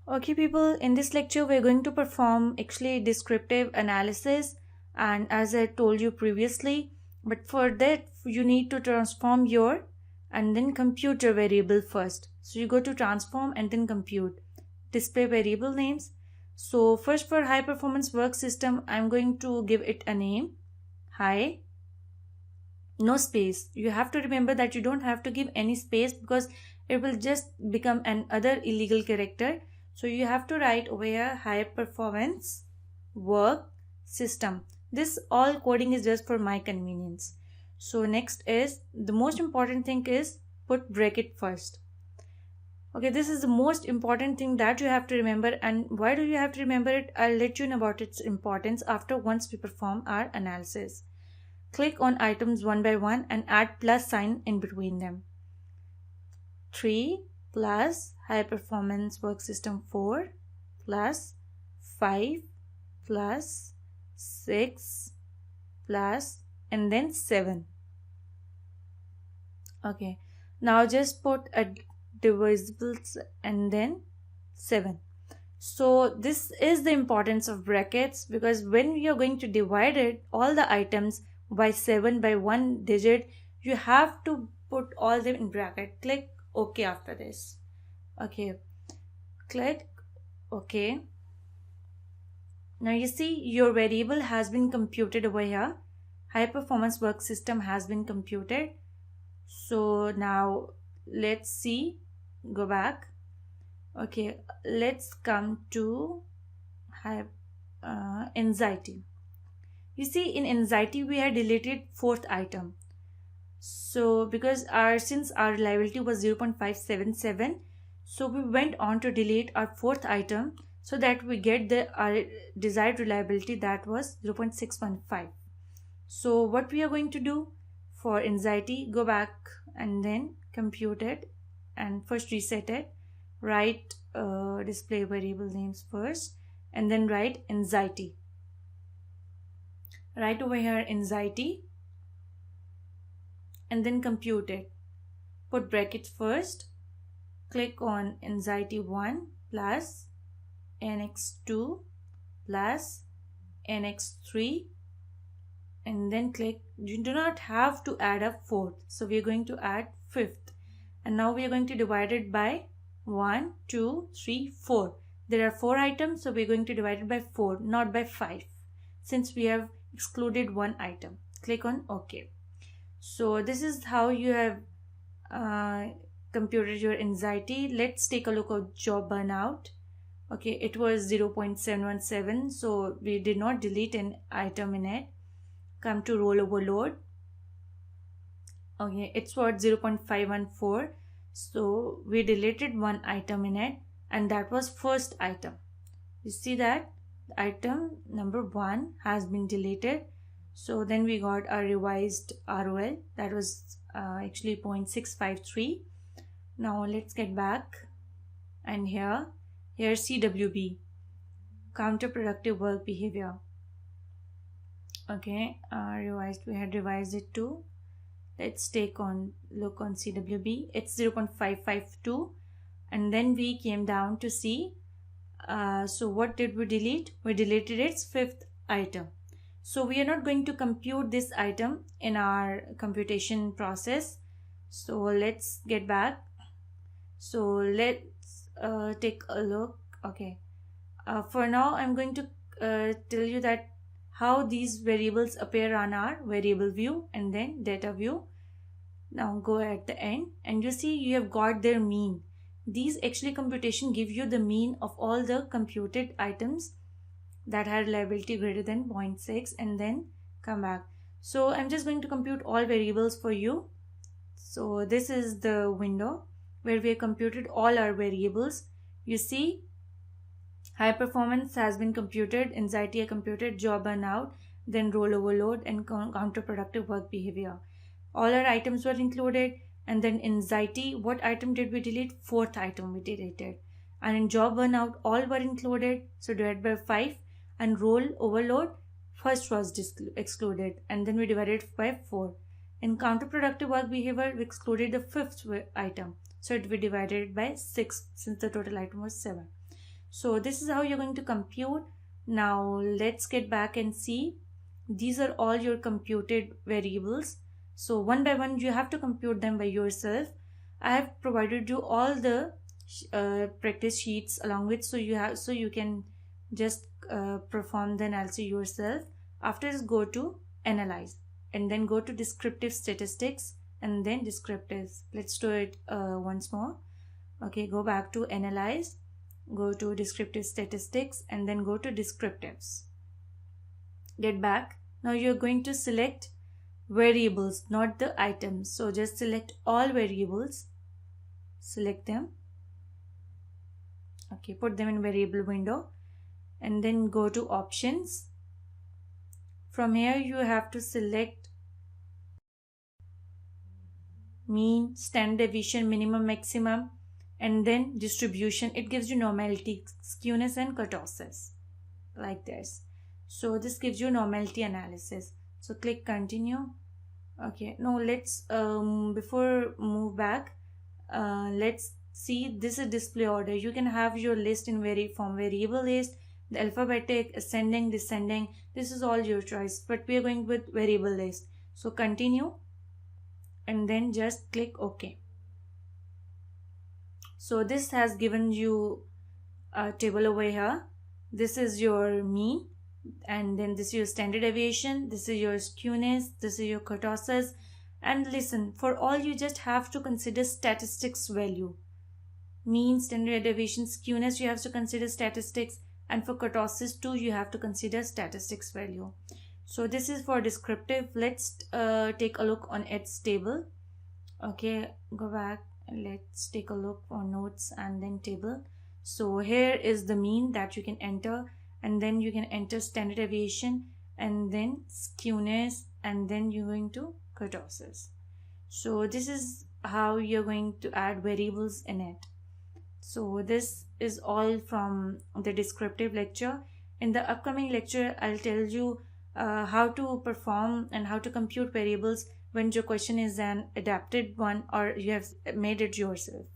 Okay people, in this lecture we're going to perform actually descriptive analysis, and as I told you previously, but for that you need to transform your and then compute your variable first. So you go to transform and then compute, display variable names. So first, for high performance work system, I'm going to give it a name, high, no space. You have to remember that you don't have to give any space because it will just become another illegal character. So you have to write over here high performance work system. This all coding is just for my convenience. So next is the most important thing is put bracket first. Okay, this is the most important thing that you have to remember. And why do you have to remember it? I'll let you know about its importance after once we perform our analysis. Click on items one by one and add plus sign in between them. 3 plus high performance work system 4 plus 5 plus 6 plus and then 7. Okay, now just put a divisibles and then 7. So this is the importance of brackets, because when we are going to divide it all the items by 7 by one digit, you have to put all them in bracket. Click OK after this. Okay, click OK. Now you see your variable has been computed over here. High performance work system has been computed. So now let's see, go back. Okay, let's come to anxiety. You see, in anxiety we had deleted 4th item. So because since our reliability was 0.577, so we went on to delete our 4th item so that we get our desired reliability, that was 0.615. So what we are going to do for anxiety, go back and then compute it and first reset it. Write display variable names first and then write anxiety. Write over here anxiety and then compute it. Put brackets first. Click on anxiety 1 plus nx2 plus nx3 and then click. You do not have to add a 4th, so we are going to add 5th, and now we are going to divide it by 1, 2, 3, 4. There are 4 items, so we are going to divide it by 4, not by 5, since we have excluded one item. Click on OK. So this is how you have computed your anxiety. Let's take a look at job burnout. Okay, it was 0.717, so we did not delete an item in it. Come to role overload. Okay, it's what 0.514, so we deleted one item in it, and that was first item. You see that item number 1 has been deleted. So then we got a revised ROL, that was actually 0.653. Now let's get back, and here CWB, counterproductive work behavior. Okay, we had revised it to, let's look on CWB, it's 0.552, and then we came down to see, so what did we delete? We deleted its 5th item. So we are not going to compute this item in our computation process. So let's get back. So let's take a look. Okay, for now I'm going to tell you that how these variables appear on our variable view and then data view. Now go at the end and you see you have got their mean. These actually computation give you the mean of all the computed items that had reliability greater than 0.6 and then come back. So I'm just going to compute all variables for you. So this is the window where we have computed all our variables. You see, high performance has been computed, anxiety are computed, job burnout, then role overload and counterproductive work behavior. All our items were included, and then anxiety, what item did we delete? 4th item we deleted. And in job burnout, all were included, so divided by 5, and role overload, first was excluded, and then we divided by 4. In counterproductive work behavior, we excluded the fifth item. So we divided it by 6 since the total item was 7. So this is how you're going to compute. Now let's get back and see. These are all your computed variables. So one by one you have to compute them by yourself. I have provided you all the practice sheets along with, so you can just perform the analysis yourself. After this, go to analyze and then go to descriptive statistics and then descriptives. Let's do it once more. Okay, go back to analyze, go to descriptive statistics and then go to descriptives. Get back. Now you're going to select variables, not the items. So just select all variables, select them. Okay, put them in variable window and then go to options. From here you have to select mean, standard deviation, minimum, maximum, and then distribution. It gives you normality, skewness and kurtosis like this. So this gives you normality analysis. So click continue. Okay, now let's before move back, let's see, this is display order. You can have your list in variable list, the alphabetic, ascending, descending. This is all your choice, but we are going with variable list. So continue and then just click OK. So this has given you a table over here. This is your mean, and then this is your standard deviation, this is your skewness, this is your kurtosis. And listen, for all you just have to consider statistics value. Mean, standard deviation, skewness, you have to consider statistics, and for kurtosis too you have to consider statistics value. So this is for descriptive. Let's take a look on its table. Okay, go back and let's take a look on notes and then table. So here is the mean that you can enter, and then you can enter standard deviation and then skewness, and then you're going to kurtosis. So this is how you're going to add variables in it. So this is all from the descriptive lecture. In the upcoming lecture, I'll tell you how to perform and how to compute variables when your question is an adapted one or you have made it yourself.